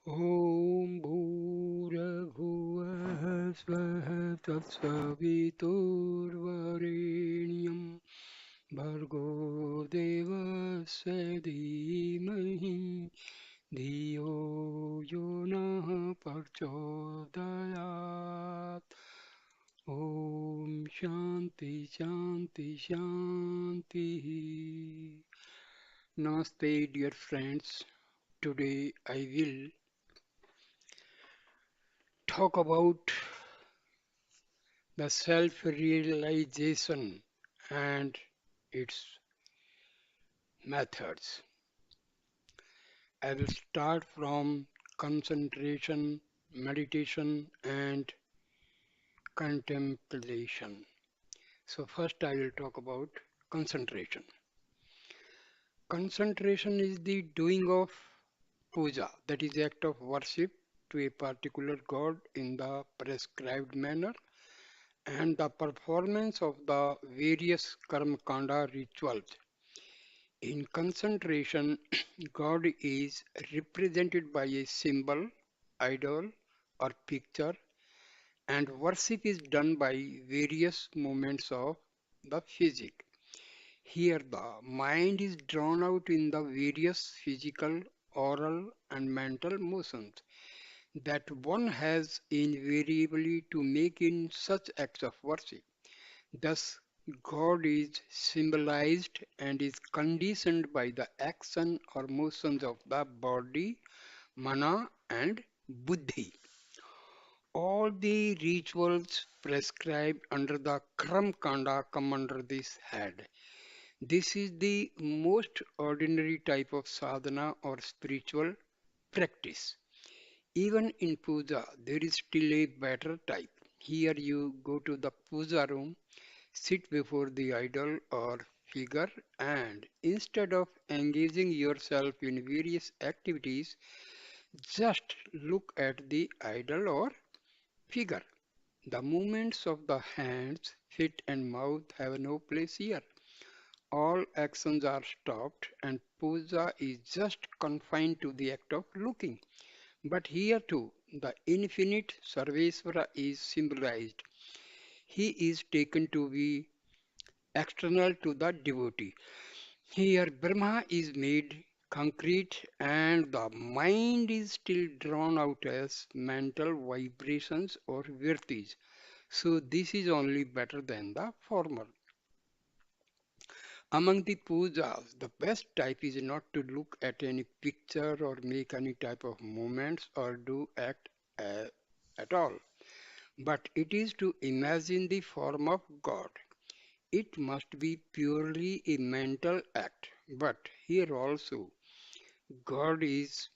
ॐ भूरभुवः स्वः तत्सवितुर्वरेण्यं भर्गो देवस्य धीमहि धियो यो नः प्रचोदयात् ॐ शान्ति शान्ति शान्तिः. Namaste, dear friends. Today I will talk about the self realization and its methods. I will start from concentration, meditation, and contemplation. So, first, I will talk about concentration. Concentration is the doing of puja, that is, act of worship to a particular god in the prescribed manner, and the performance of the various karma kanda rituals. In concentration, God is represented by a symbol, idol, or picture, and worship is done by various movements of the physic. Here, the mind is drawn out in the various physical, oral, and mental motions that one has invariably to make in such acts of worship. Thus, God is symbolized and is conditioned by the action or motions of the body, mana, and buddhi. All the rituals prescribed under the Kram Kanda come under this head. This is the most ordinary type of sadhana or spiritual practice. Even in puja, there is still a better type. Here you go to the puja room, sit before the idol or figure, and instead of engaging yourself in various activities, just look at the idol or figure. The movements of the hands, feet, and mouth have no place here. All actions are stopped, and puja is just confined to the act of looking. But here too, the infinite Sarvesvara is symbolized. He is taken to be external to the devotee. Here, Brahma is made concrete and the mind is still drawn out as mental vibrations or virtis. So, this is only better than the former. Among the pujas, the best type is not to look at any picture or make any type of movements or do act at all, but it is to imagine the form of God. It must be purely a mental act, but here also God is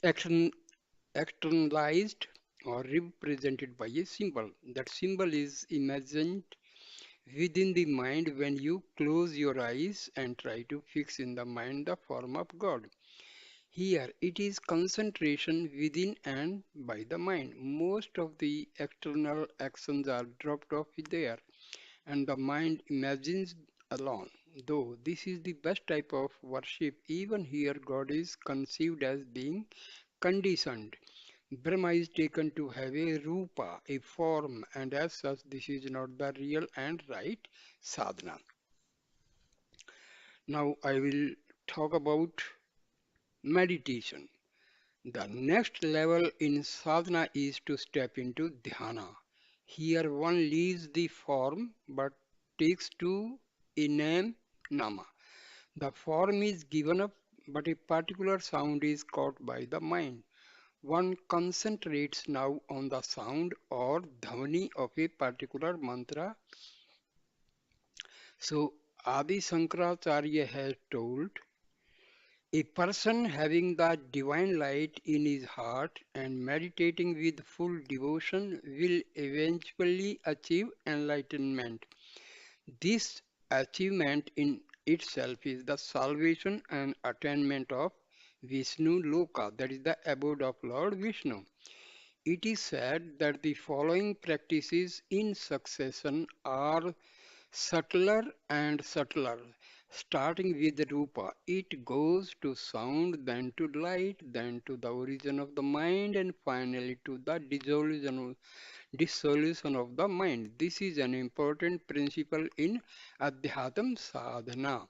extern- externalized or represented by a symbol. That symbol is imagined within the mind when you close your eyes and try to fix in the mind the form of God. Here it is concentration within and by the mind. Most of the external actions are dropped off there and the mind imagines alone. Though this is the best type of worship, even here God is conceived as being conditioned. Brahma is taken to have a rupa, a form, and as such, this is not the real and right sadhana. Now, I will talk about meditation. The next level in sadhana is to step into dhyana. Here, one leaves the form but takes to inam nama. The form is given up, but a particular sound is caught by the mind. One concentrates now on the sound or dhvani of a particular mantra. So Adi Shankaracharya has told, a person having the divine light in his heart and meditating with full devotion will eventually achieve enlightenment. This achievement in itself is the salvation and attainment of Vishnu Loka, that is the abode of Lord Vishnu. It is said that the following practices in succession are subtler and subtler. Starting with Rupa, it goes to sound, then to light, then to the origin of the mind, and finally to the dissolution of the mind. This is an important principle in Adhyatam Sadhana.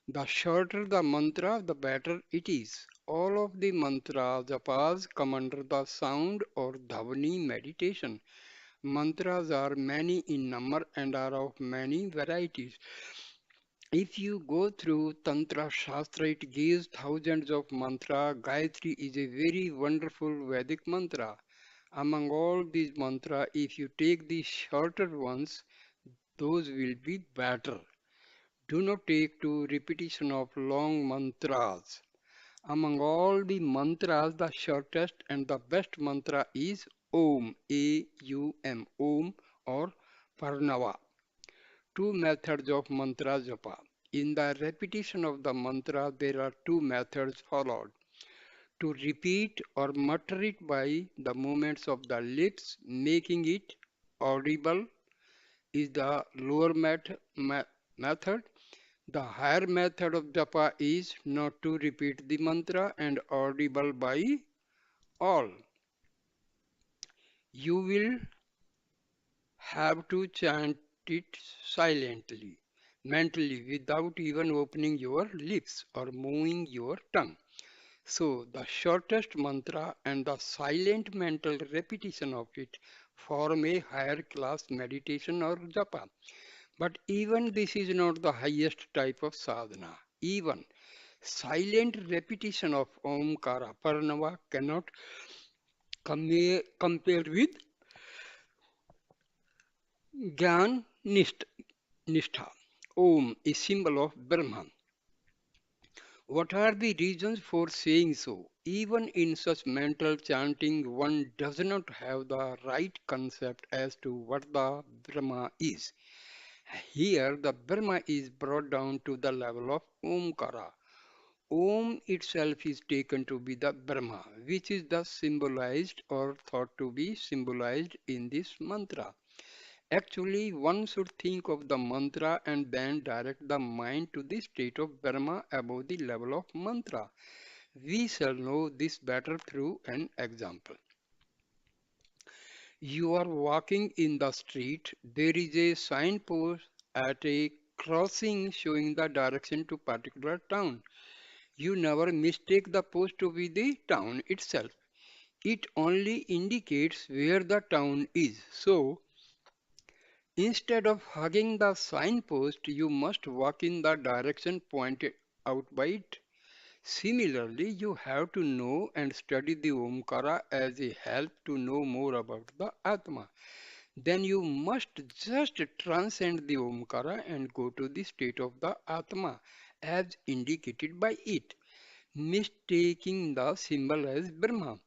The shorter the mantra, the better it is. All of the mantra japas come under the sound or dhavani meditation. Mantras are many in number and are of many varieties. If you go through Tantra Shastra, it gives thousands of mantra. Gayatri is a very wonderful Vedic mantra. Among all these mantras, if you take the shorter ones, those will be better. Do not take to repetition of long mantras. Among all the mantras, the shortest and the best mantra is Om, A-U-M, Om or Parnava. Two methods of mantra japa. In the repetition of the mantra, there are two methods followed. To repeat or mutter it by the movements of the lips, making it audible is the lower method. The higher method of japa is not to repeat the mantra and audible by all. You will have to chant it silently, mentally, without even opening your lips or moving your tongue. So, the shortest mantra and the silent mental repetition of it form a higher class meditation or japa. But even this is not the highest type of sadhana. Even silent repetition of Omkara Parnava cannot compare with Gyan Nishtha. Om, a symbol of Brahman. What are the reasons for saying so? Even in such mental chanting, one does not have the right concept as to what the Brahma is. Here, the Brahma is brought down to the level of Omkara. Om itself is taken to be the Brahma, which is thus symbolized or thought to be symbolized in this mantra. Actually, one should think of the mantra and then direct the mind to the state of Brahma above the level of mantra. We shall know this better through an example. You are walking in the street. There is a signpost at a crossing showing the direction to particular town. You never mistake the post to be the town itself. It only indicates where the town is. So, instead of hugging the signpost, you must walk in the direction pointed out by it. Similarly, you have to know and study the Omkara as a help to know more about the Atma. Then you must just transcend the Omkara and go to the state of the Atma as indicated by it, mistaking the symbol as Brahma.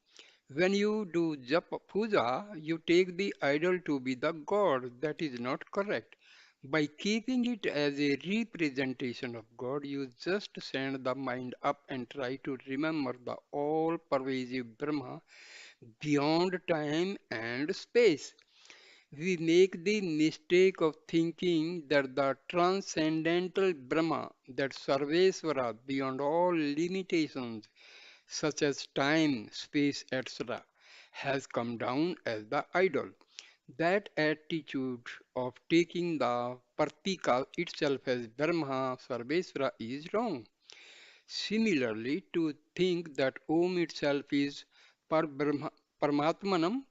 When you do japa puja, you take the idol to be the god. That is not correct. By keeping it as a representation of God, you just send the mind up and try to remember the all pervasive Brahma beyond time and space. We make the mistake of thinking that the transcendental Brahma, that Sarvesvara beyond all limitations, such as time, space, etc., has come down as the idol. That attitude of taking the Partika itself as Brahma Sarvesvara is wrong. Similarly, to think that Om itself is Paramatmanam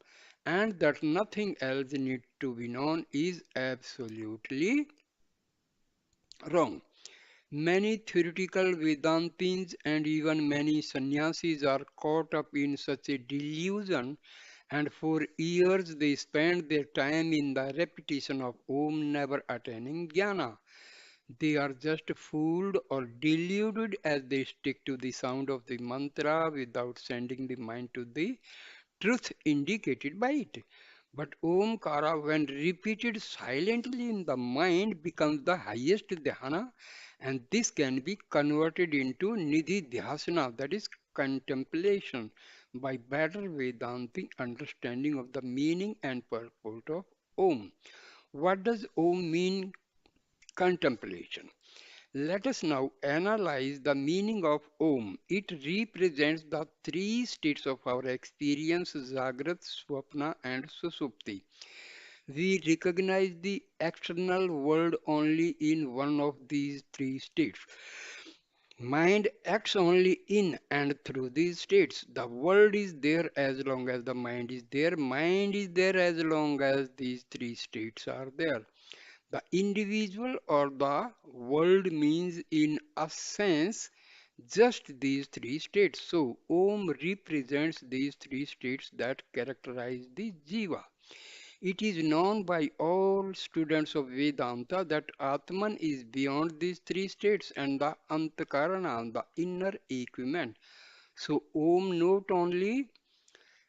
and that nothing else needs to be known is absolutely wrong. Many theoretical Vedantins and even many sannyasis are caught up in such a delusion, and for years they spend their time in the repetition of Om, never attaining jnana. They are just fooled or deluded as they stick to the sound of the mantra without sending the mind to the truth indicated by it. But Omkara, when repeated silently in the mind, becomes the highest dhyana, and this can be converted into Nidhi Dhyasana, that is contemplation, by better Vedantic understanding of the meaning and purport of Om. What does Om mean? Contemplation. Let us now analyze the meaning of Om. It represents the three states of our experience, Jagrat, Swapna and Susupti. We recognize the external world only in one of these three states. Mind acts only in and through these states. The world is there as long as the mind is there. Mind is there as long as these three states are there. The individual or the world means, in a sense, just these three states. So, Om represents these three states that characterize the Jiva. It is known by all students of Vedanta that Atman is beyond these three states and the Antakarana, the inner equipment. So, Om not only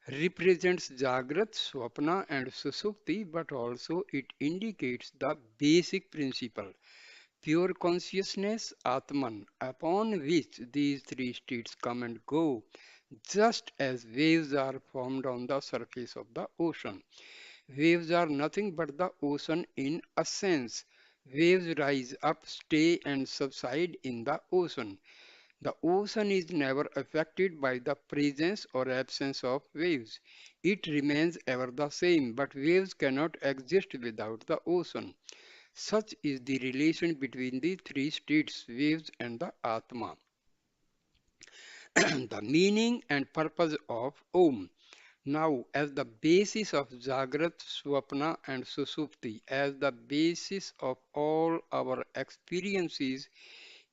represents Jagrat, Swapna, and Susupti, but also it indicates the basic principle, pure consciousness, Atman, upon which these three states come and go, just as waves are formed on the surface of the ocean. Waves are nothing but the ocean in a sense. Waves rise up, stay, and subside in the ocean. The ocean is never affected by the presence or absence of waves. It remains ever the same, but waves cannot exist without the ocean. Such is the relation between the three states, waves and the Atma. The meaning and purpose of Om. Now, as the basis of Jagrat, Swapna, and Susupti, as the basis of all our experiences,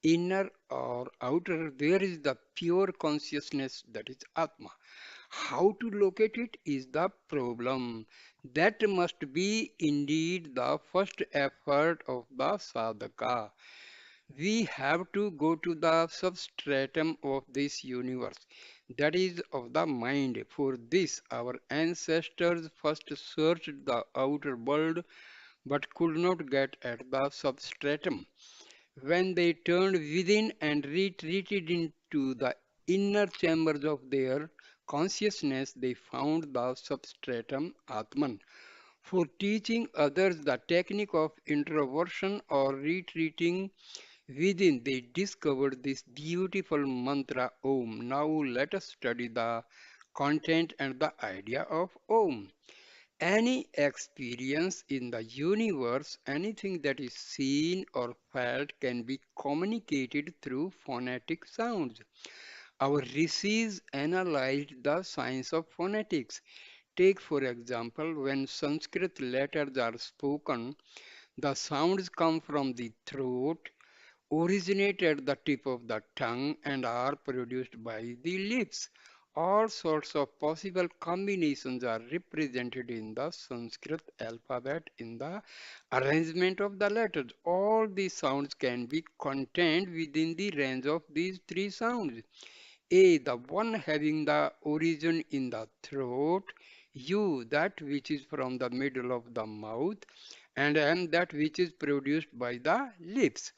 inner or outer, there is the pure consciousness, that is Atma. How to locate it is the problem. That must be indeed the first effort of the sadhaka. We have to go to the substratum of this universe, that is of the mind. For this, our ancestors first searched the outer world but could not get at the substratum. When they turned within and retreated into the inner chambers of their consciousness, they found the substratum Atman. For teaching others the technique of introversion or retreating within, they discovered this beautiful mantra Om. Now let us study the content and the idea of Om. Any experience in the universe, anything that is seen or felt, can be communicated through phonetic sounds. Our rishis analyzed the science of phonetics. Take, for example, when Sanskrit letters are spoken, the sounds come from the throat, originate at the tip of the tongue, and are produced by the lips. All sorts of possible combinations are represented in the Sanskrit alphabet in the arrangement of the letters. All these sounds can be contained within the range of these three sounds. A, the one having the origin in the throat; U, that which is from the middle of the mouth; and M, that which is produced by the lips.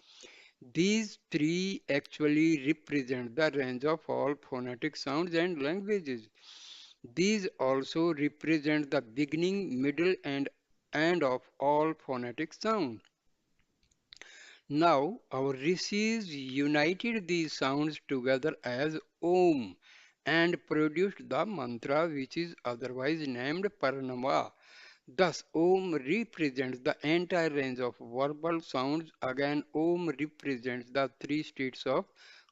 These three actually represent the range of all phonetic sounds and languages. These also represent the beginning, middle, and end of all phonetic sounds. Now, our rishis united these sounds together as Om and produced the mantra which is otherwise named Pranava. Thus, Om represents the entire range of verbal sounds. Again, Om represents the three states of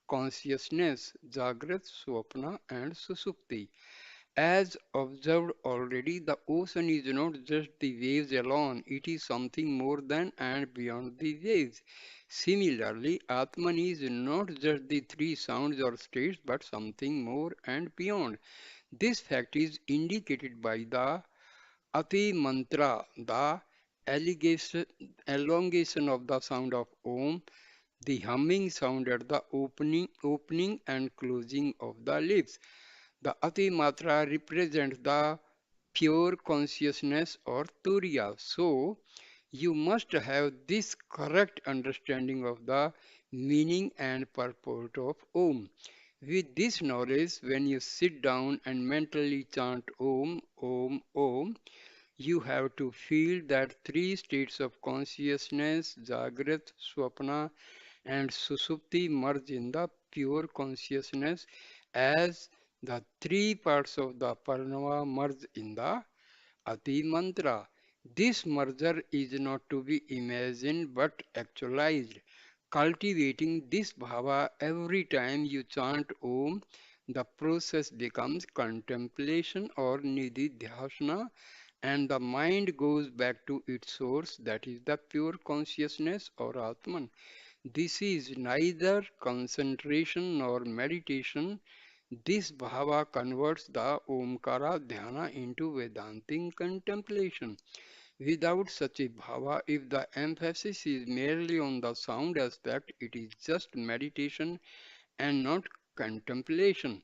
consciousness, Jagrat, Swapna, and Susupti. As observed already, the ocean is not just the waves alone, it is something more than and beyond the waves. Similarly, Atman is not just the three sounds or states, but something more and beyond. This fact is indicated by the Ati mantra, the elongation of the sound of Om, the humming sound at the opening and closing of the lips. The Ati Matra represents the pure consciousness or Turiya. So, you must have this correct understanding of the meaning and purport of Om. With this knowledge, when you sit down and mentally chant Om, Om, Om, you have to feel that three states of consciousness, Jagrat, Swapna, and Susupti merge in the pure consciousness as the three parts of the Pranava merge in the Ati Mantra. This merger is not to be imagined but actualized. Cultivating this bhava every time you chant Om, the process becomes contemplation or nidhi dhyasana, and the mind goes back to its source, that is the pure consciousness or Atman. This is neither concentration nor meditation. This bhava converts the Omkara dhyana into Vedantic contemplation. Without such a bhava, if the emphasis is merely on the sound aspect, it is just meditation and not contemplation.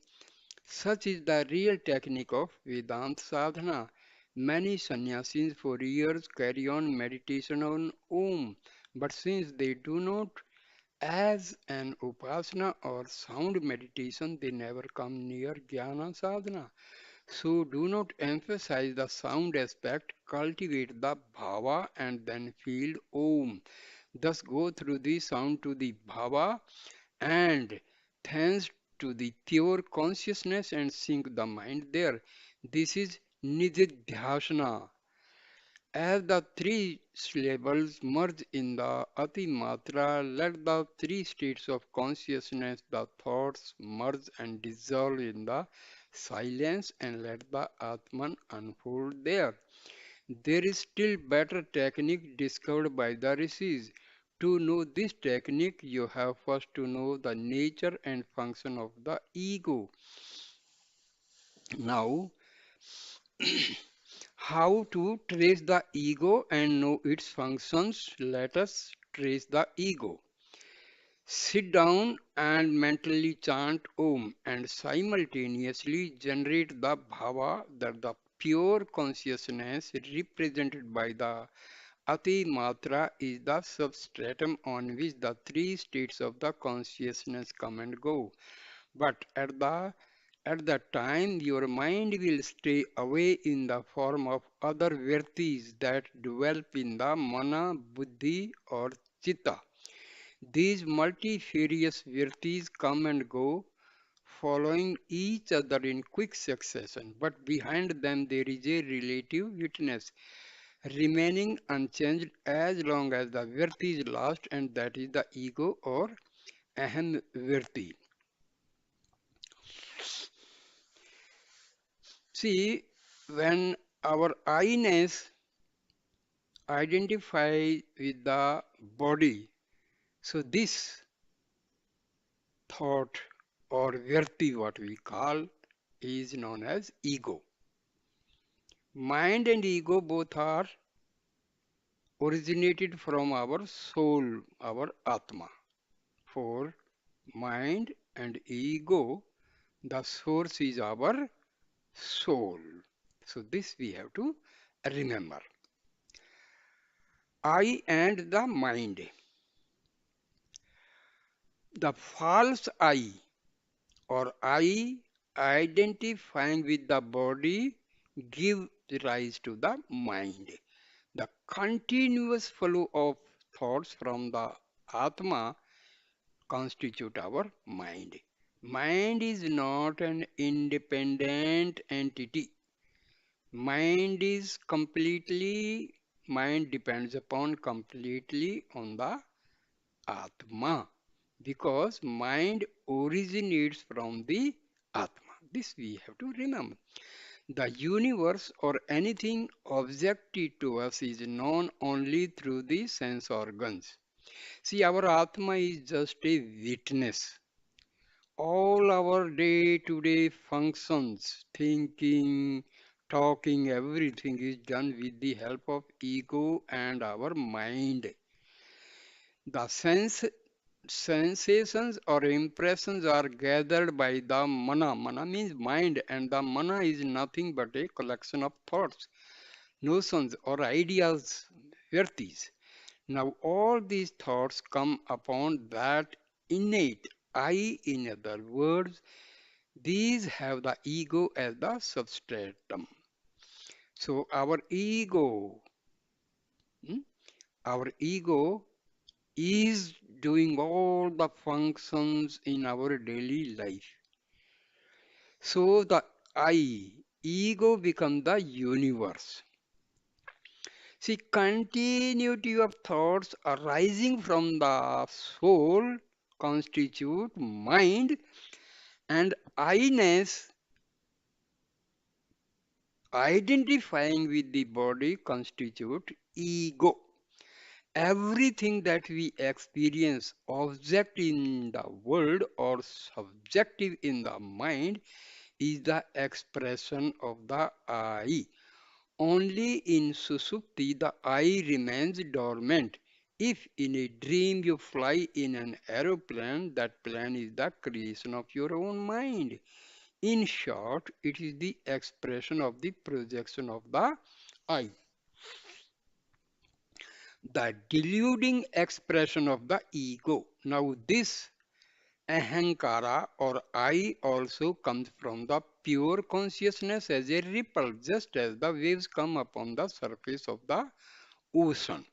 Such is the real technique of Vedanta sadhana. Many sannyasis for years carry on meditation on Om, but since they do not as an upasana or sound meditation, they never come near jnana sadhana. So do not emphasize the sound aspect, cultivate the bhava and then feel Om. Thus go through the sound to the bhava and thence to the pure consciousness and sink the mind there. This is nididhyasana. As the three syllables merge in the Ati Matra, let the three states of consciousness, the thoughts, merge and dissolve in the silence and let the Atman unfold there. There is still better technique discovered by the rishis. To know this technique, you have first to know the nature and function of the ego. Now, how to trace the ego and know its functions? Let us trace the ego. Sit down and mentally chant Om and simultaneously generate the bhava that the pure consciousness represented by the Ati Matra is the substratum on which the three states of the consciousness come and go. But at that time your mind will stay away in the form of other virtis that develop in the mana, buddhi or chitta. These multifarious virtis come and go, following each other in quick succession, but behind them there is a relative witness remaining unchanged as long as the virti is last, and that is the ego or aham virti. See, when our I-ness identify with the body, so this thought or virti, what we call, is known as ego. Mind and ego both are originated from our soul, our Atma. For mind and ego, the source is our soul. So this we have to remember. I and the mind. The false I or I identifying with the body give rise to the mind. The continuous flow of thoughts from the Atma constitute our mind. Mind is not an independent entity. Mind is completely, mind depends upon completely on the Atma because mind originates from the Atma. This we have to remember. The universe or anything objective to us is known only through the sense organs. See, our Atma is just a witness. All our day-to-day functions, thinking, talking, everything is done with the help of ego and our mind. The sensations or impressions are gathered by the mana. Mana means mind, and the mana is nothing but a collection of thoughts, notions, or ideas, virtis. Now, all these thoughts come upon that innate I, in other words, these have the ego as the substratum. So, hmm, our ego is doing all the functions in our daily life. So the I, ego become the universe. See, continuity of thoughts arising from the soul constitute mind, and I-ness identifying with the body constitute ego. Everything that we experience, object in the world or subjective in the mind, is the expression of the I. Only in Susupti the I remains dormant. If in a dream you fly in an aeroplane, that plane is the creation of your own mind. In short, it is the expression of the projection of the I, the deluding expression of the ego. Now, this ahankara or I also comes from the pure consciousness as a ripple, just as the waves come upon the surface of the ocean.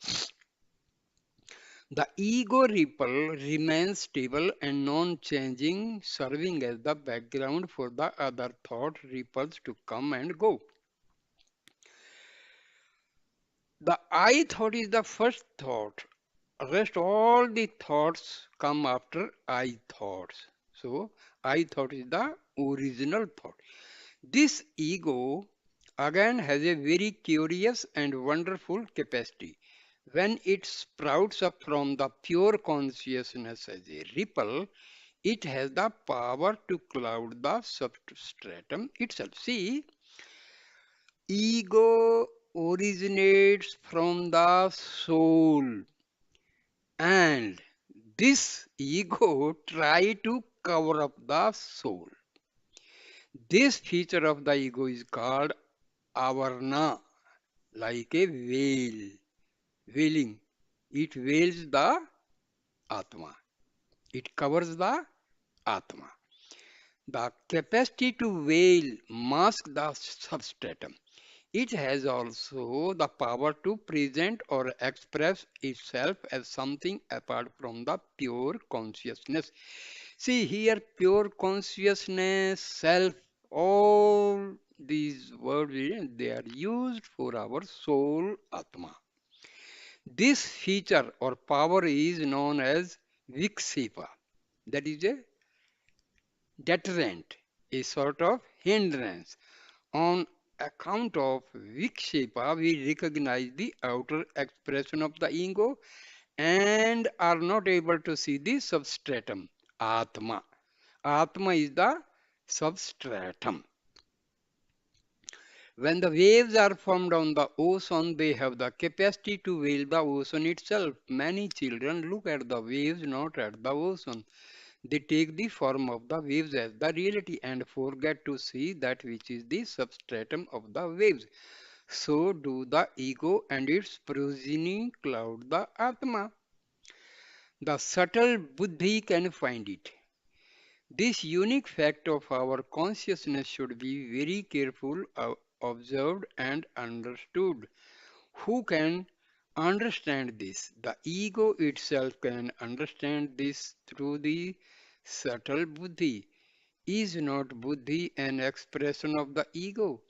The ego ripple remains stable and non-changing, serving as the background for the other thought ripples to come and go. The I thought is the first thought. Rest all the thoughts come after I thoughts. So I thought is the original thought. This ego again has a very curious and wonderful capacity. When it sprouts up from the pure consciousness as a ripple, it has the power to cloud the substratum itself. See, ego originates from the soul, and this ego try to cover up the soul. This feature of the ego is called avarna, like a veil, veiling. It veils the Atma. It covers the Atma. The capacity to veil, mask the substratum. It has also the power to present or express itself as something apart from the pure consciousness. See here, pure consciousness, self, all these words, they are used for our soul, Atma. This feature or power is known as Viksipa. That is a deterrent, a sort of hindrance. On account of Vikshepa, we recognize the outer expression of the ego and are not able to see the substratum, Atma. Atma is the substratum. When the waves are formed on the ocean, they have the capacity to veil the ocean itself. Many children look at the waves, not at the ocean. They take the form of the waves as the reality and forget to see that which is the substratum of the waves. So do the ego and its progeny cloud the Atma. The subtle buddhi can find it. This unique fact of our consciousness should be very careful, observed and understood. Who can understand this? The ego itself can understand this through the subtle buddhi. Is not buddhi an expression of the ego?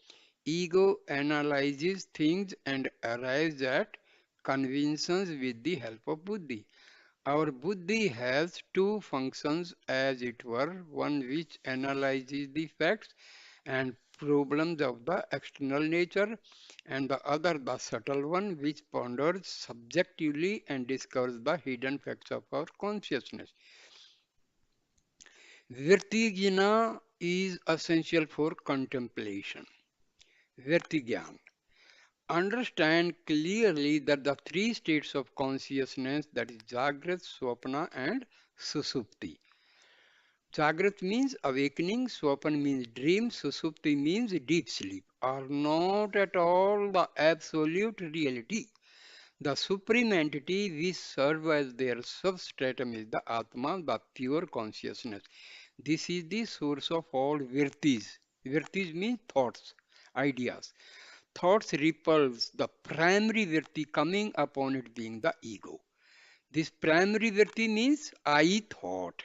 Ego analyzes things and arrives at conventions with the help of buddhi. Our buddhi has two functions, as it were, one which analyzes the facts and problems of the external nature, and the other, the subtle one, which ponders subjectively and discovers the hidden facts of our consciousness. Virtigina is essential for contemplation. Virtigyan. Understand clearly that the three states of consciousness, that is Jagrat, Swapna and Susupti. Jagrat means awakening, Swapna means dream, Susupti means deep sleep, are not at all the absolute reality. The supreme entity we serve as their substratum is the Atma, the pure consciousness. This is the source of all virtis. Virtis means thoughts, ideas. Thoughts ripples, the primary virti coming upon it being the ego. This primary virti means I thought.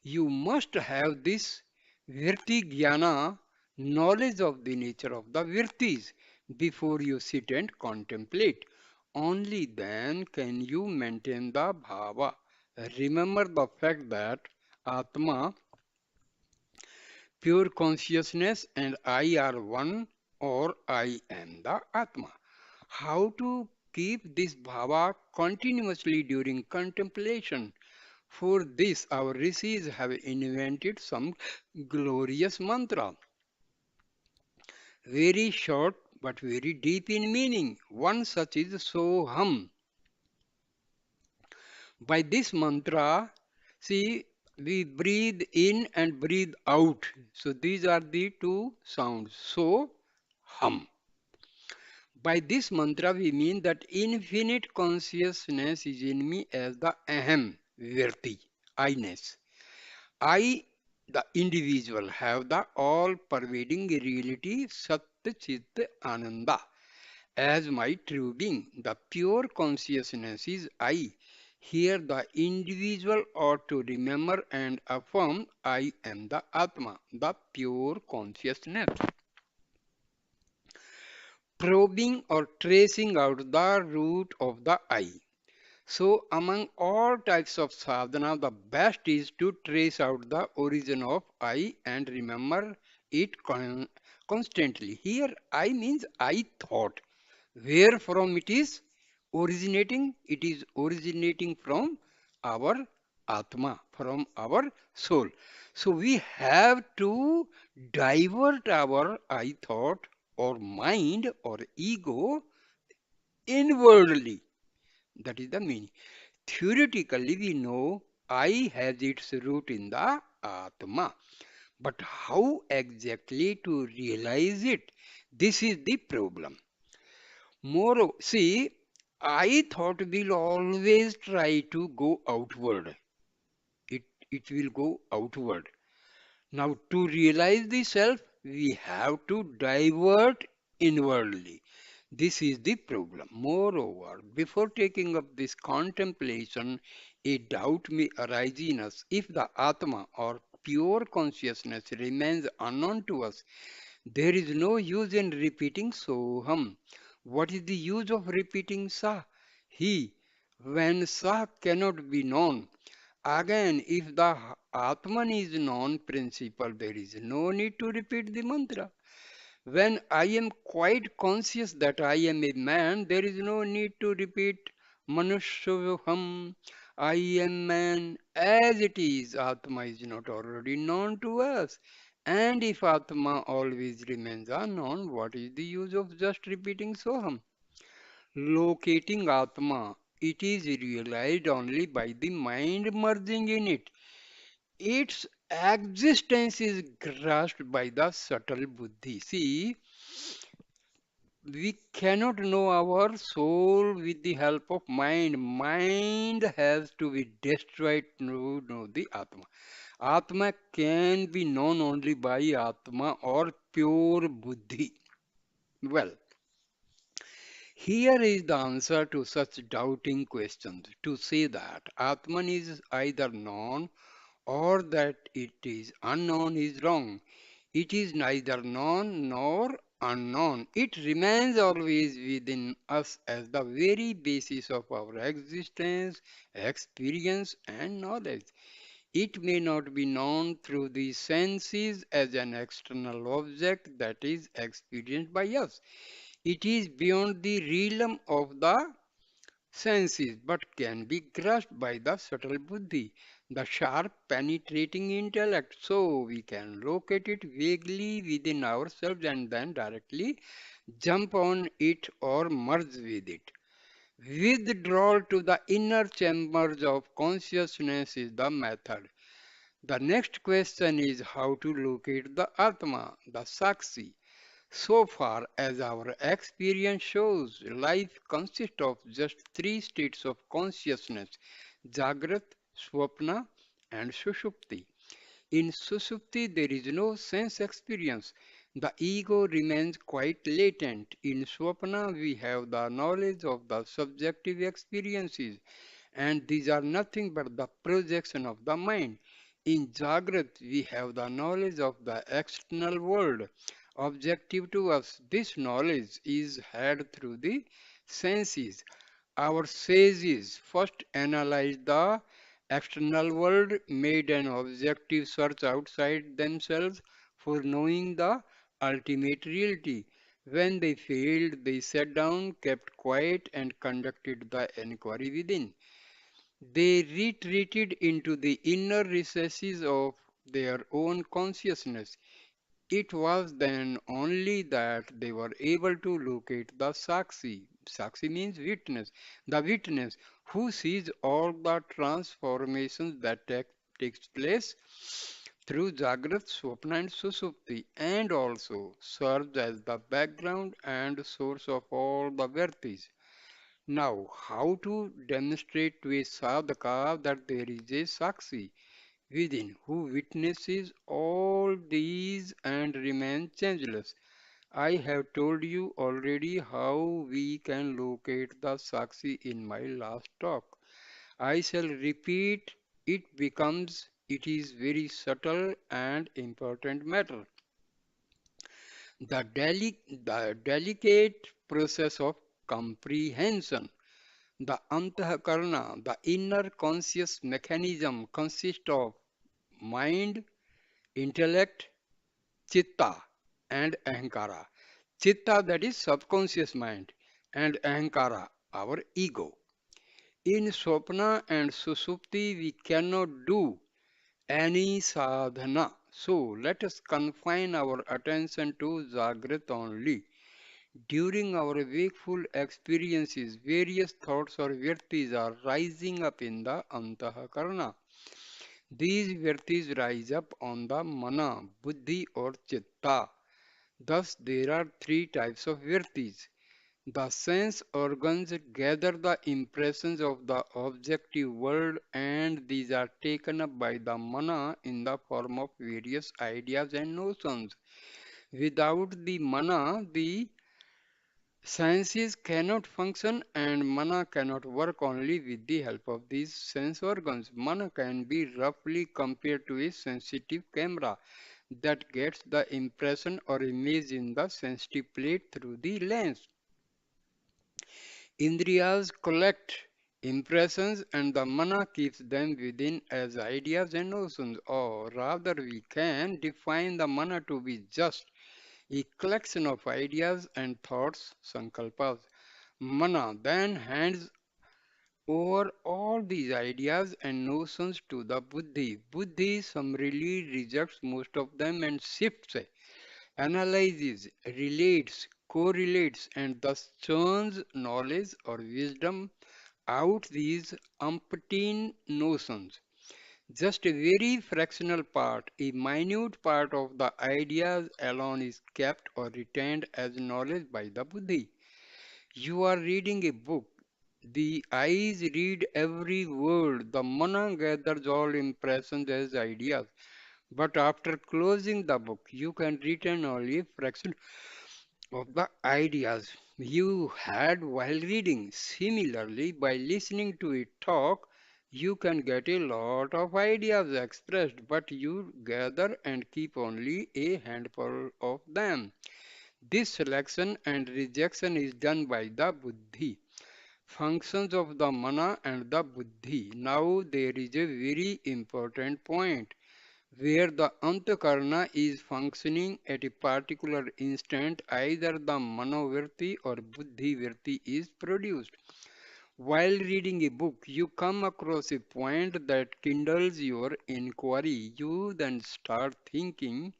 You must have this virti jnana, knowledge of the nature of the virtis, before you sit and contemplate. Only then can you maintain the bhava. Remember the fact that Atma, pure consciousness, and I are one, or I am the Atma. How to keep this bhava continuously during contemplation? For this, our rishis have invented some glorious mantra, very short but very deep in meaning. One such is Soham. By this mantra, see, we breathe in and breathe out. So these are the two sounds. So, hum. By this mantra, we mean that infinite consciousness is in me as the aham, virti, I-ness. I, the individual, have the all-pervading reality, Sat Chit Ananda, as my true being. The pure consciousness is I. Here, the individual ought to remember and affirm I am the Atma, the pure consciousness. Probing or tracing out the root of the I. So, among all types of sadhana, the best is to trace out the origin of I and remember it constantly. Here, I means I thought. Where from it is originating? It is originating from our Atma, from our soul. So, we have to divert our I thought or mind or ego inwardly. That is the meaning. Theoretically, we know I has its root in the Atma. But how exactly to realize it? This is the problem. Moreover, see, I thought will always try to go outward. It, it will go outward. Now, to realize the self, we have to divert inwardly. This is the problem. Moreover, before taking up this contemplation, a doubt may arise in us. If the Atma or pure consciousness remains unknown to us, there is no use in repeating Soham. What is the use of repeating Sa? He, when Sa cannot be known. Again, if the Atman is non-principle, there is no need to repeat the mantra. When I am quite conscious that I am a man, there is no need to repeat Manushyaham, I am man, as it is. Atma is not already known to us. And if Atma always remains unknown, what is the use of just repeating Soham? Locating Atma, it is realized only by the mind merging in it. Its existence is grasped by the subtle buddhi. See, we cannot know our soul with the help of mind. Mind has to be destroyed to know the Atma. Atma can be known only by Atma or pure buddhi. Well, here is the answer to such doubting questions. To say that Atman is either known or that it is unknown is wrong. It is neither known nor unknown. It remains always within us as the very basis of our existence, experience, and knowledge. It may not be known through the senses as an external object that is experienced by us. It is beyond the realm of the senses, but can be grasped by the subtle buddhi, the sharp penetrating intellect. So we can locate it vaguely within ourselves and then directly jump on it or merge with it. Withdrawal to the inner chambers of consciousness is the method. The next question is how to locate the Atma, the Sakshi. So far as our experience shows, life consists of just three states of consciousness: Jagrat, Swapna, and Sushupti. In Sushupti, there is no sense experience. The ego remains quite latent. In Swapna, we have the knowledge of the subjective experiences. and these are nothing but the projection of the mind. In Jagrat, we have the knowledge of the external world. Objective to us, this knowledge is had through the senses. Our sages first analyzed the external world, made an objective search outside themselves for knowing the ultimate reality. When they failed, they sat down, kept quiet, and conducted the inquiry within. They retreated into the inner recesses of their own consciousness. It was then only that they were able to locate the Sakshi. Sakshi means witness. The witness who sees all the transformations that takes place through Jagrat, Swapna and Susupti, and also serves as the background and source of all the Vertis. Now, how to demonstrate to a sadhaka that there is a Sakshi within who witnesses all these and remains changeless? I have told you already how we can locate the Sakshi in my last talk. I shall repeat it is very subtle and important matter. The delicate process of comprehension. The antakarana, the inner conscious mechanism, consists of mind, intellect, chitta, and ahankara. Chitta, that is subconscious mind, and ahankara, our ego. In Swapna and Susupti, we cannot do any sadhana. So let us confine our attention to Jagrat only. During our wakeful experiences, various thoughts or virtis are rising up in the antahakarana. These virtis rise up on the mana, buddhi or chitta. Thus, there are three types of virtis. The sense organs gather the impressions of the objective world, and these are taken up by the mana in the form of various ideas and notions. Without the mana, the senses cannot function and mana cannot work only with the help of these sense organs. Mana can be roughly compared to a sensitive camera that gets the impression or image in the sensitive plate through the lens. Indriyas collect impressions and the mana keeps them within as ideas and notions, or rather, we can define the mana to be just a collection of ideas and thoughts, sankalpas. Mana then hands over all these ideas and notions to the buddhi. Buddhi summarily rejects most of them and shifts, analyzes, relates, correlates, and thus churns knowledge or wisdom out these umpteen notions. Just a very fractional part, a minute part of the ideas alone is kept or retained as knowledge by the buddhi. You are reading a book. The eyes read every word. The mana gathers all impressions as ideas. But after closing the book, you can retain only a fraction of the ideas you had while reading. Similarly, by listening to it talk, you can get a lot of ideas expressed, but you gather and keep only a handful of them. This selection and rejection is done by the buddhi. Functions of the mana and the buddhi. Now there is a very important point where the antakarana is functioning at a particular instant, either the manovirti or buddhi virti is produced. While reading a book, you come across a point that kindles your inquiry. You then start thinking,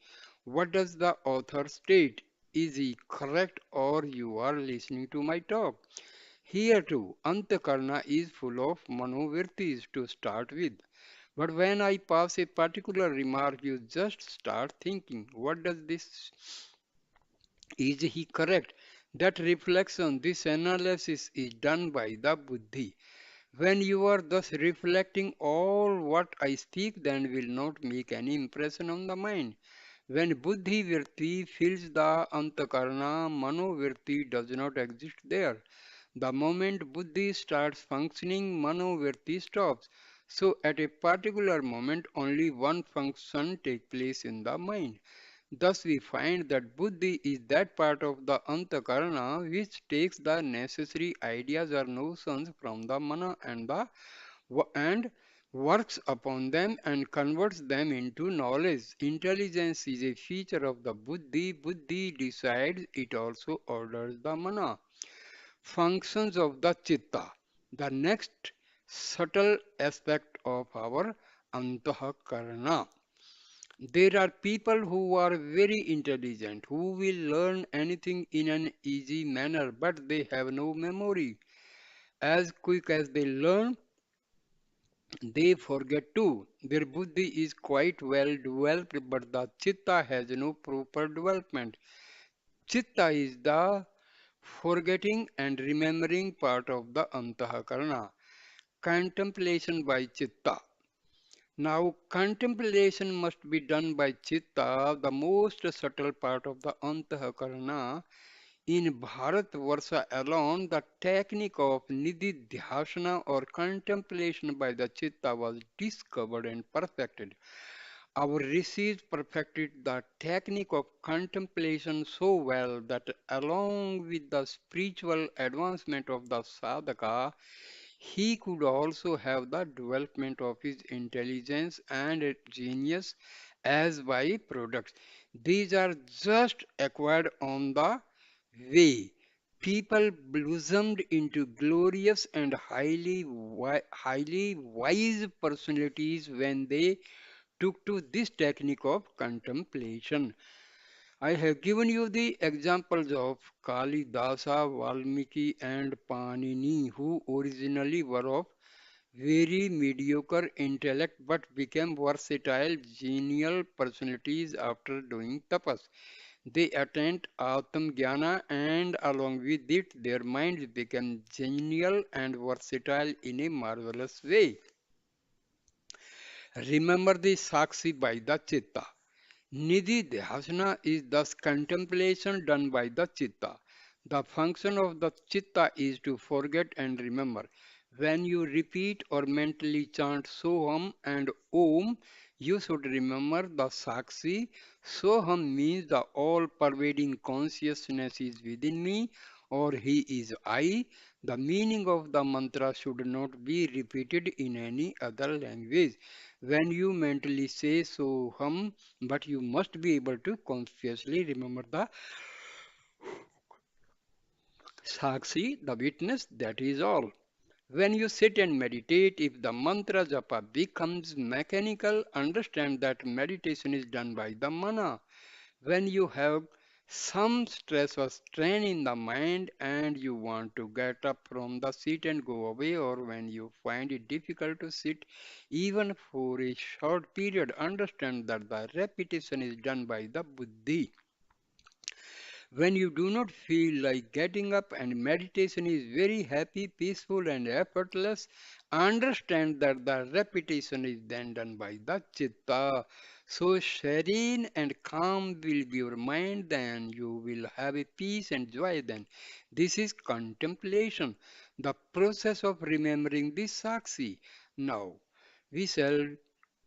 what does the author state? Is he correct or you are listening to my talk? Here too, antakarana is full of manovirtis to start with. But when I pass a particular remark, you just start thinking, what does this, is he correct? That reflection, this analysis is done by the buddhi. When you are thus reflecting, all what I speak then will not make any impression on the mind. When buddhi virti fills the antakarana, mano virti does not exist there. The moment buddhi starts functioning, manovriti stops. So at a particular moment, only one function takes place in the mind. Thus we find that buddhi is that part of the antakarana which takes the necessary ideas or notions from the mana and works upon them and converts them into knowledge. Intelligence is a feature of the buddhi. Buddhi decides, it also orders the mana. Functions of the chitta. The next subtle aspect of our antakarana. There are people who are very intelligent, who will learn anything in an easy manner, but they have no memory. As quick as they learn, they forget too. Their buddhi is quite well developed, but the chitta has no proper development. Chitta is the forgetting and remembering part of the antahakarana. Contemplation by chitta. Now, contemplation must be done by chitta, the most subtle part of the antahakarana. In Bharatvarsha alone, the technique of nididhyasana or contemplation by the chitta was discovered and perfected. Our rishis perfected the technique of contemplation so well that along with the spiritual advancement of the sadhaka, he could also have the development of his intelligence and genius as byproducts. These are just acquired on the way. People blossomed into glorious and highly wise personalities when they took to this technique of contemplation. I have given you the examples of Kalidasa, Valmiki, and Panini, who originally were of very mediocre intellect but became versatile, genial personalities after doing tapas. They attained Atma Jnana and along with it their minds became genial and versatile in a marvelous way. Remember the Sakshi by the Chitta. Nidhi Dhyasana is thus contemplation done by the Chitta. The function of the Chitta is to forget and remember. When you repeat or mentally chant Soham and Om, you should remember the Sakshi. Soham means the all pervading consciousness is within me or he is I. The meaning of the mantra should not be repeated in any other language. When you mentally say Soham, but you must be able to consciously remember the Sakshi, the witness, that is all. When you sit and meditate, if the mantra japa becomes mechanical, understand that meditation is done by the mana. When you have some stress or strain in the mind and you want to get up from the seat and go away, or when you find it difficult to sit even for a short period, understand that the repetition is done by the buddhi. When you do not feel like getting up and meditation is very happy, peaceful, and effortless, understand that the repetition is then done by the chitta. So serene and calm will be your mind, then you will have a peace and joy then. This is contemplation, the process of remembering the Sakshi. Now, we shall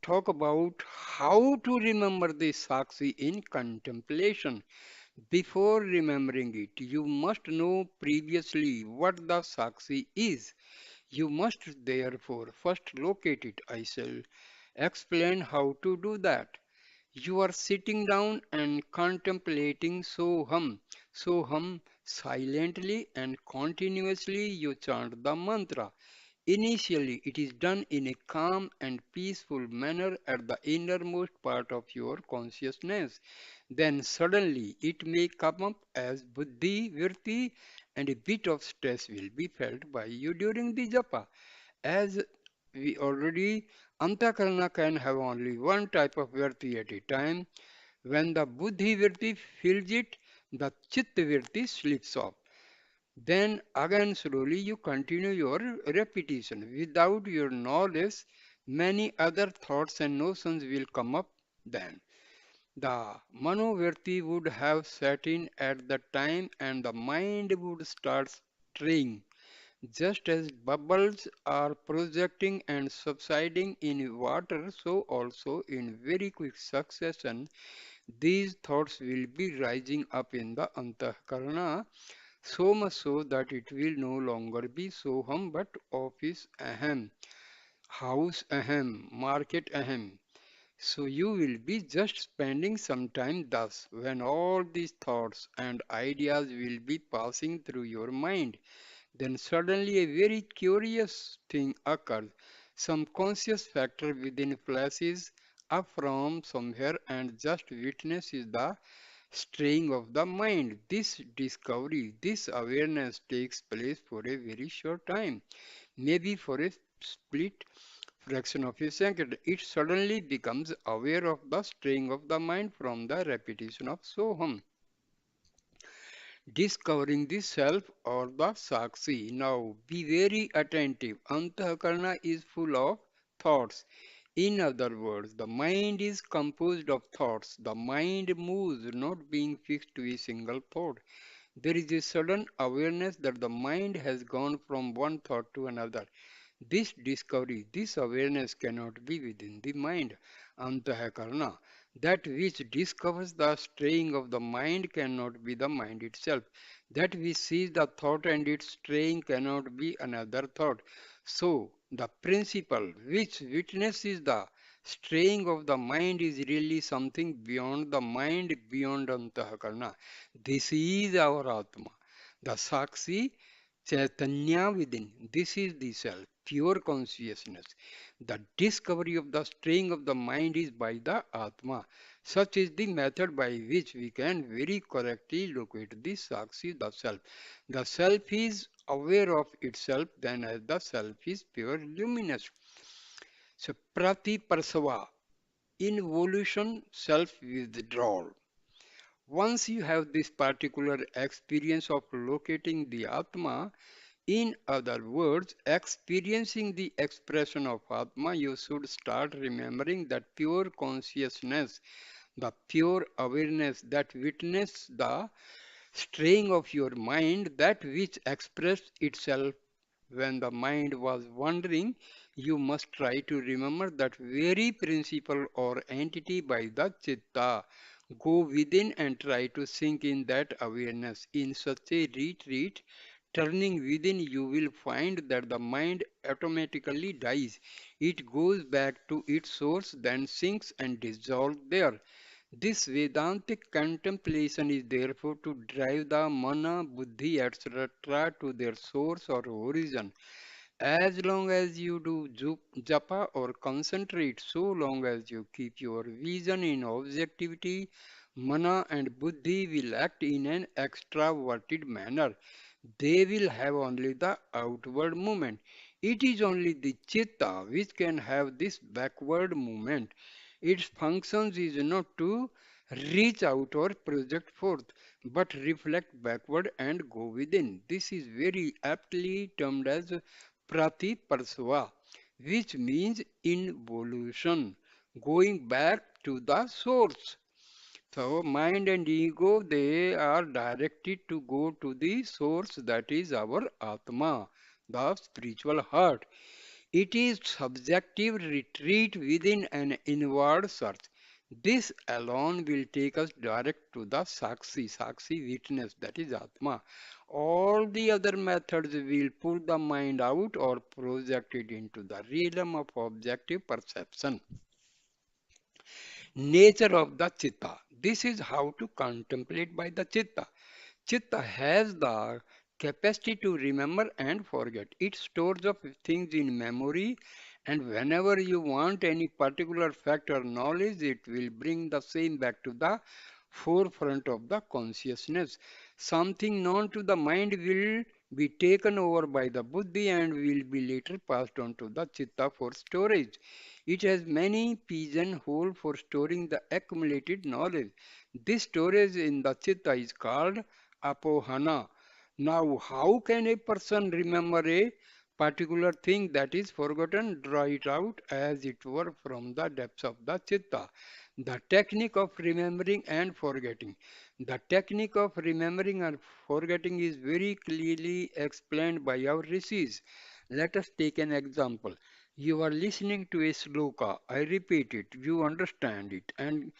talk about how to remember the Sakshi in contemplation. Before remembering it, you must know previously what the Sakshi is. You must therefore first locate it. I shall explain how to do that. You are sitting down and contemplating Soham. Soham silently and continuously you chant the mantra. Initially, it is done in a calm and peaceful manner at the innermost part of your consciousness. Then suddenly it may come up as buddhi, virti, and a bit of stress will be felt by you during the japa. As we already, antakarana can have only one type of virti at a time. When the buddhi virti fills it, the chitta virti slips off. Then again slowly you continue your repetition. Without your knowledge, many other thoughts and notions will come up then. The manovriti would have set in at the time and the mind would start straying. Just as bubbles are projecting and subsiding in water, so also in very quick succession, these thoughts will be rising up in the antahkarana, so much so that it will no longer be soham but office ahem, house ahem, market ahem. So you will be just spending some time thus when all these thoughts and ideas will be passing through your mind. Then suddenly a very curious thing occurs. Some conscious factor within flashes up from somewhere and just witnesses the straying of the mind. This discovery, this awareness takes place for a very short time, maybe for a split fraction of a second. It suddenly becomes aware of the straying of the mind from the repetition of Soham, discovering the self or the Sakshi. Now be very attentive. Antakarna is full of thoughts. In other words, the mind is composed of thoughts. The mind moves, not being fixed to a single thought. There is a sudden awareness that the mind has gone from one thought to another. This discovery, this awareness cannot be within the mind, antahakarana. That which discovers the straying of the mind cannot be the mind itself. That which sees the thought and its straying cannot be another thought. So, the principle which witnesses the straying of the mind is really something beyond the mind, beyond antahakarana. This is our Atma. The Sakshi Chaitanya within. This is the self, pure consciousness. The discovery of the straying of the mind is by the Atma. Such is the method by which we can very correctly locate the Sakshi, the self. The self is aware of itself, then as the self is pure luminous. So, Pratiparsava, involution, self withdrawal. Once you have this particular experience of locating the Atma, in other words, experiencing the expression of Atma, you should start remembering that pure consciousness, the pure awareness that witnessed the straying of your mind, that which expressed itself when the mind was wandering. You must try to remember that very principle or entity by the chitta. Go within and try to sink in that awareness. In such a retreat, turning within, you will find that the mind automatically dies. It goes back to its source, then sinks and dissolves there. This Vedantic contemplation is therefore to drive the mana, buddhi, etc. to their source or origin. As long as you do japa or concentrate, so long as you keep your vision in objectivity, mana and buddhi will act in an extraverted manner. They will have only the outward movement. It is only the chitta which can have this backward movement. Its functions is not to reach out or project forth, but reflect backward and go within. This is very aptly termed as pratiparsva, which means involution, going back to the source. So mind and ego, they are directed to go to the source, that is our Atma, the spiritual heart. It is subjective retreat within an inward search. This alone will take us direct to the Sakshi witness, that is Atma. All the other methods will pull the mind out or project it into the realm of objective perception. Nature of the chitta. This is how to contemplate by the chitta. Chitta has the capacity to remember and forget. It stores up things in memory, and whenever you want any particular fact or knowledge, it will bring the same back to the forefront of the consciousness. Something known to the mind will be taken over by the buddhi and will be later passed on to the chitta for storage. It has many pigeonholes for storing the accumulated knowledge. This storage in the chitta is called apohana. Now, how can a person remember a particular thing that is forgotten? Draw it out as it were from the depths of the chitta. The technique of remembering and forgetting. The technique of remembering and forgetting is very clearly explained by our rishis. Let us take an example. You are listening to a sloka. I repeat it. You understand it and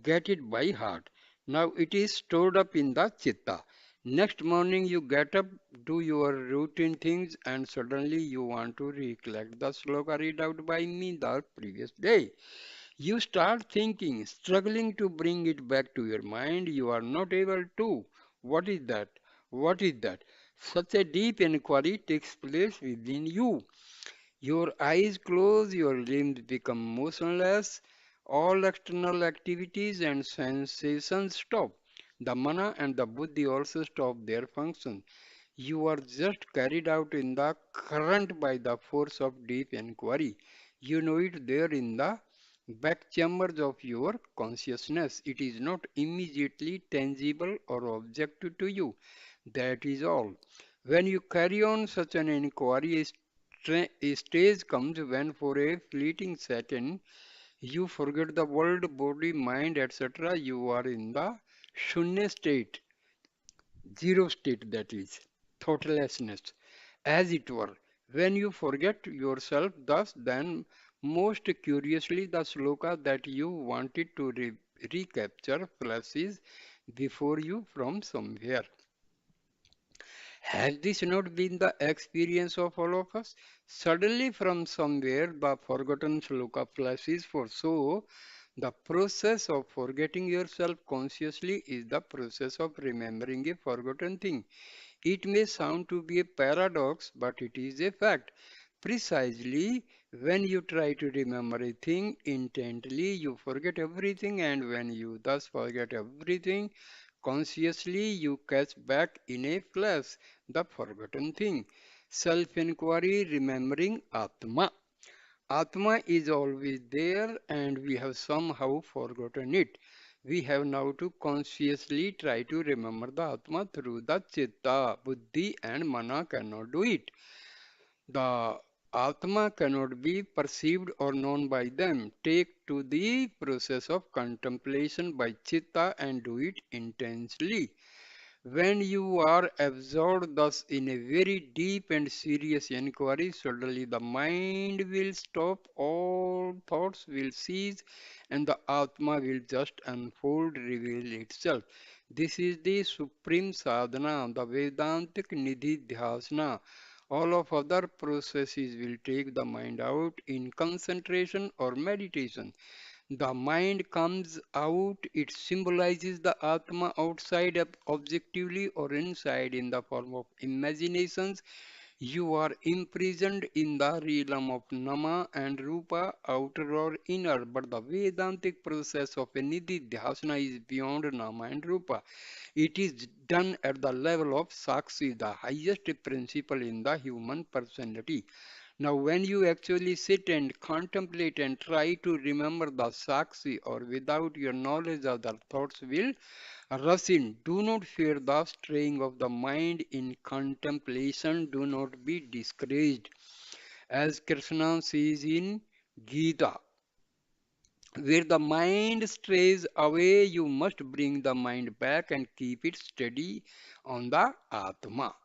get it by heart. Now it is stored up in the chitta. Next morning you get up, do your routine things, and suddenly you want to recollect the sloka read out by me the previous day. You start thinking, struggling to bring it back to your mind. You are not able to. What is that? What is that? Such a deep inquiry takes place within you. Your eyes close, your limbs become motionless, all external activities and sensations stop. The mana and the buddhi also stop their function. You are just carried out in the current by the force of deep inquiry. You know it there in the back chambers of your consciousness. It is not immediately tangible or objective to you. That is all. When you carry on such an inquiry, a stage comes when for a fleeting second you forget the world, body, mind, etc. You are in the shunya state, zero state, that is, thoughtlessness, as it were. When you forget yourself, thus, then most curiously, the sloka that you wanted to recapture flashes before you from somewhere. Has this not been the experience of all of us? Suddenly, from somewhere, the forgotten sloka flashes for so. The process of forgetting yourself consciously is the process of remembering a forgotten thing. It may sound to be a paradox, but it is a fact. Precisely when you try to remember a thing intently, you forget everything, and when you thus forget everything, consciously you catch back in a flash the forgotten thing. Self inquiry, remembering Atma. Atma is always there, and we have somehow forgotten it. We have now to consciously try to remember the Atma through the Chitta. Buddhi and Mana cannot do it. The Atma cannot be perceived or known by them. Take to the process of contemplation by Chitta and do it intensely. When you are absorbed thus in a very deep and serious inquiry, suddenly the mind will stop, all thoughts will cease, and the Atma will just unfold, reveal itself. This is the supreme sadhana, the Vedantic Nidhi Dhyasana. All of other processes will take the mind out in concentration or meditation. The mind comes out, it symbolizes the Atma outside objectively or inside in the form of imaginations. You are imprisoned in the realm of Nama and Rupa, outer or inner, but the Vedantic process of a Nidhi Dhyasana is beyond Nama and Rupa. It is done at the level of Sakshi, the highest principle in the human personality. Now, when you actually sit and contemplate and try to remember the Sakshi, or without your knowledge of the thoughts will rush in, do not fear the straying of the mind in contemplation. Do not be discouraged. As Krishna says in Gita, where the mind strays away, you must bring the mind back and keep it steady on the Atma.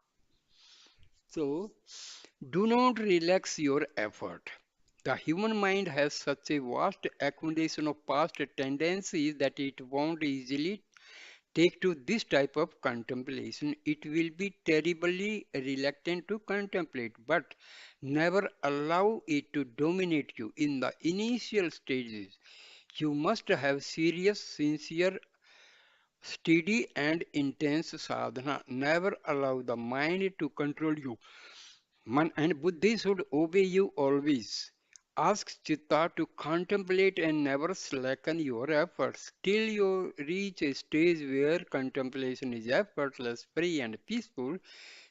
So, do not relax your effort. The human mind has such a vast accumulation of past tendencies that it won't easily take to this type of contemplation. It will be terribly reluctant to contemplate, but never allow it to dominate you. In the initial stages, you must have serious, sincere, steady, and intense sadhana. Never allow the mind to control you. Man and Buddhi should obey you always. Ask Chitta to contemplate and never slacken your efforts till you reach a stage where contemplation is effortless, free, and peaceful.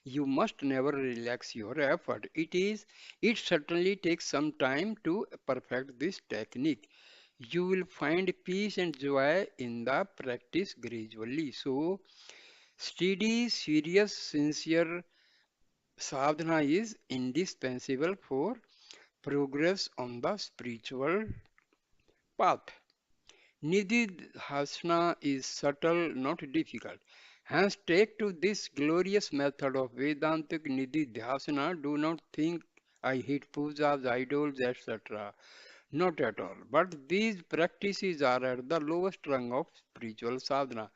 You must never relax your effort. It certainly takes some time to perfect this technique. You will find peace and joy in the practice gradually. So, steady, serious, sincere sadhana is indispensable for progress on the spiritual path. Nididhasana is subtle, not difficult. Hence, take to this glorious method of Vedantic Nididhasana. Do not think I hate pujas, idols, etc. Not at all. But these practices are at the lowest rung of spiritual sadhana.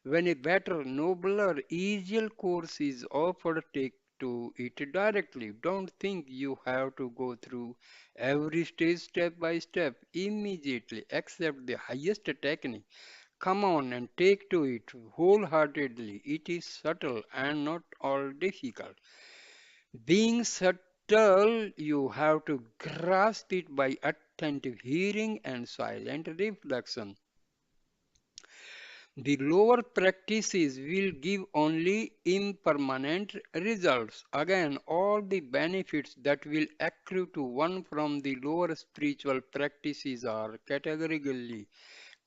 When a better, nobler, easier course is offered, take to it directly. Don't think you have to go through every stage step by step immediately. Accept the highest technique. Come on and take to it wholeheartedly. It is subtle and not all difficult. Being subtle, you have to grasp it by attentive hearing and silent reflection. The lower practices will give only impermanent results. Again, all the benefits that will accrue to one from the lower spiritual practices are categorically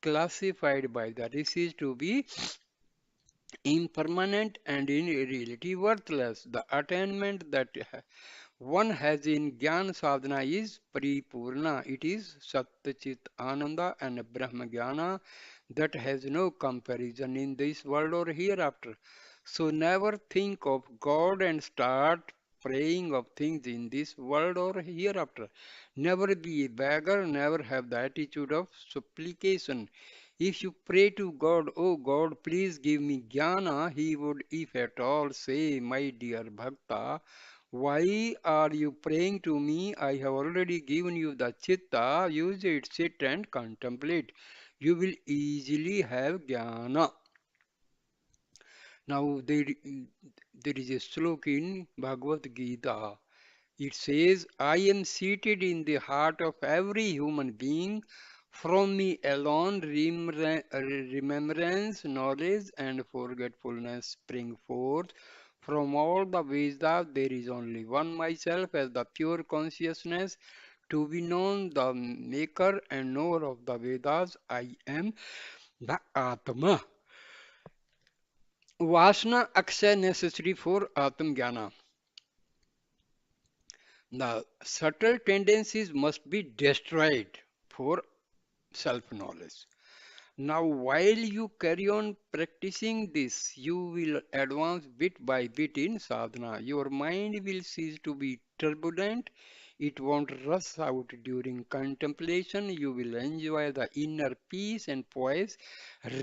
classified by the rishis to be impermanent and in reality worthless. The attainment that one has in Jnana Sadhana is Paripurna. It is Satchit Ananda and Brahma Jnana that has no comparison in this world or hereafter. So never think of God and start praying of things in this world or hereafter. Never be a beggar, never have the attitude of supplication. If you pray to God, oh God, please give me jnana, he would, if at all, say, my dear Bhakta, why are you praying to me? I have already given you the chitta, use it, sit and contemplate. You will easily have jnana. Now there is a slok in Bhagavad Gita. It says, I am seated in the heart of every human being. From me alone remembrance, knowledge, and forgetfulness spring forth. From all the Vedas, there is only one myself as the pure consciousness. To be known, the maker and knower of the Vedas, I am the Atma. Vasana akshay necessary for Atma Jnana. The subtle tendencies must be destroyed for self-knowledge. Now, while you carry on practicing this, you will advance bit by bit in sadhana. Your mind will cease to be turbulent. It won't rush out during contemplation. You will enjoy the inner peace and poise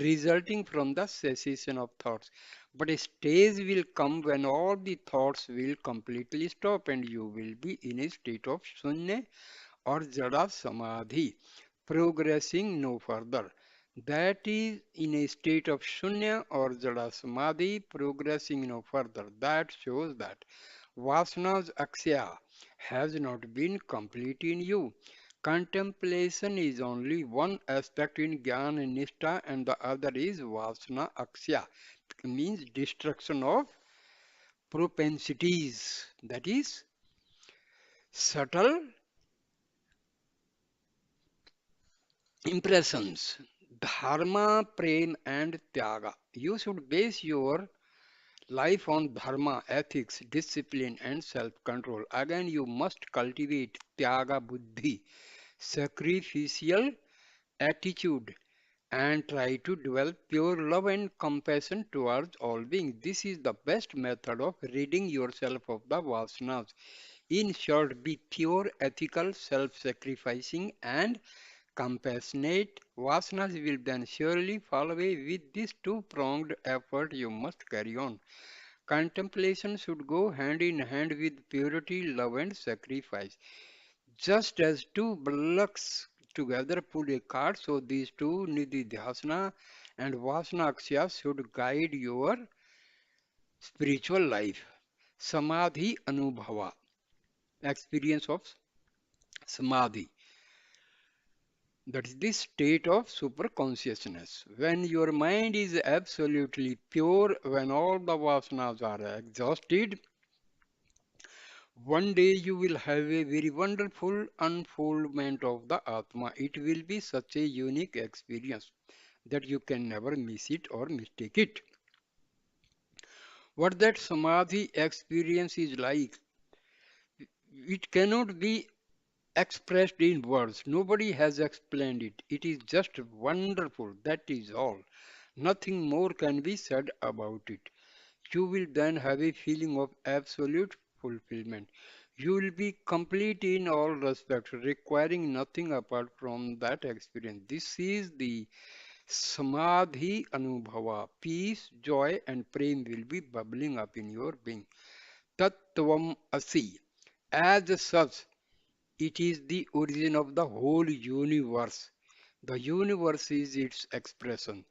resulting from the cessation of thoughts. But a stage will come when all the thoughts will completely stop and you will be in a state of shunya or jada samadhi, progressing no further. That is in a state of shunya or jada samadhi, progressing no further. That shows that vasana's aksya has not been complete in you. Contemplation is only one aspect in jnana nishta and the other is vasana aksya, means destruction of propensities, that is subtle impressions. Dharma, prem, and tyaga. You should base your life on dharma, ethics, discipline, and self control. Again, you must cultivate tyaga buddhi, sacrificial attitude, and try to develop pure love and compassion towards all beings. This is the best method of ridding yourself of the vasanas. In short, be pure, ethical, self sacrificing, and compassionate. Vasanas will then surely fall away. With this two pronged effort, you must carry on. Contemplation should go hand in hand with purity, love, and sacrifice. Just as two bullocks together pull a cart, so these two nididhyasana and vasana akshas should guide your spiritual life. Samadhi anubhava, experience of samadhi. That is the state of super consciousness. When your mind is absolutely pure, when all the vasanas are exhausted, one day you will have a very wonderful unfoldment of the Atma. It will be such a unique experience that you can never miss it or mistake it. What that Samadhi experience is like, it cannot be expressed in words. Nobody has explained it. It is just wonderful. That is all. Nothing more can be said about it. You will then have a feeling of absolute fulfillment. You will be complete in all respects, requiring nothing apart from that experience. This is the Samadhi Anubhava. Peace, joy, and prem will be bubbling up in your being. Tattvam Asi. As such, it is the origin of the whole universe. The universe is its expression.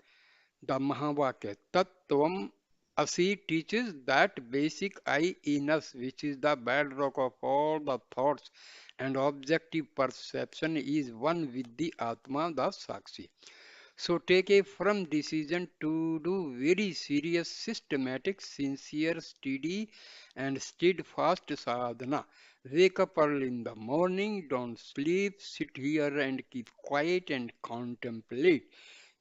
The Mahavakya Tattvam Asi teaches that basic I in us, which is the bedrock of all the thoughts and objective perception, is one with the Atma, the Sakshi. So take a firm decision to do very serious, systematic, sincere, steady, and steadfast sadhana. Wake up early in the morning, don't sleep, sit here and keep quiet and contemplate.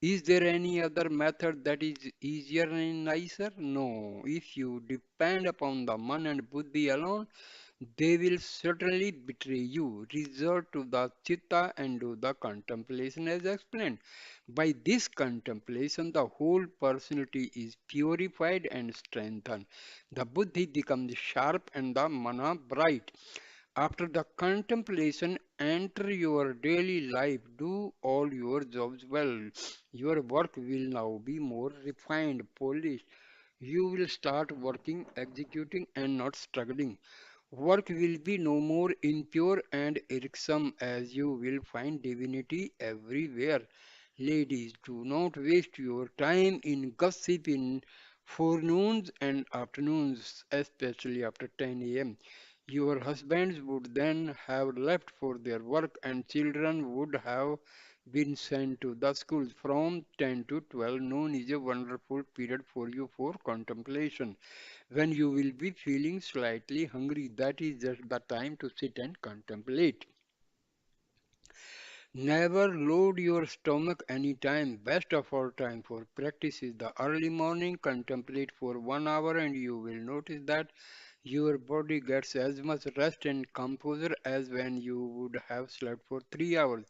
Is there any other method that is easier and nicer? No. If you depend upon the man and buddhi alone, they will certainly betray you. Resort to the chitta and do the contemplation as explained. By this contemplation, the whole personality is purified and strengthened. The buddhi becomes sharp and the mana bright. After the contemplation, enter your daily life, do all your jobs well. Your work will now be more refined, polished. You will start working, executing, and not struggling. Work will be no more impure and irksome as you will find divinity everywhere. Ladies, do not waste your time in gossip in forenoons and afternoons, especially after 10 a.m. Your husbands would then have left for their work and children would have been sent to the schools. From 10 to 12 noon is a wonderful period for you for contemplation. When you will be feeling slightly hungry, that is just the time to sit and contemplate. Never load your stomach anytime. Best of all time for practice is the early morning. Contemplate for 1 hour and you will notice that your body gets as much rest and composure as when you would have slept for 3 hours.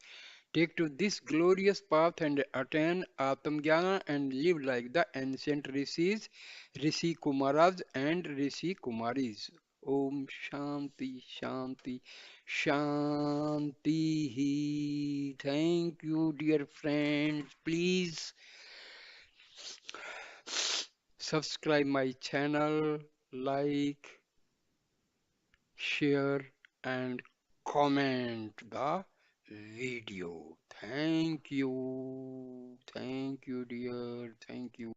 Take to this glorious path and attain Atmajnana and live like the ancient rishis, Rishi Kumaras and Rishi Kumaris. Om Shanti Shanti Shanti. Thank you, dear friends. Please subscribe my channel, like, share, and comment the video. Thank you. Thank you, dear. Thank you.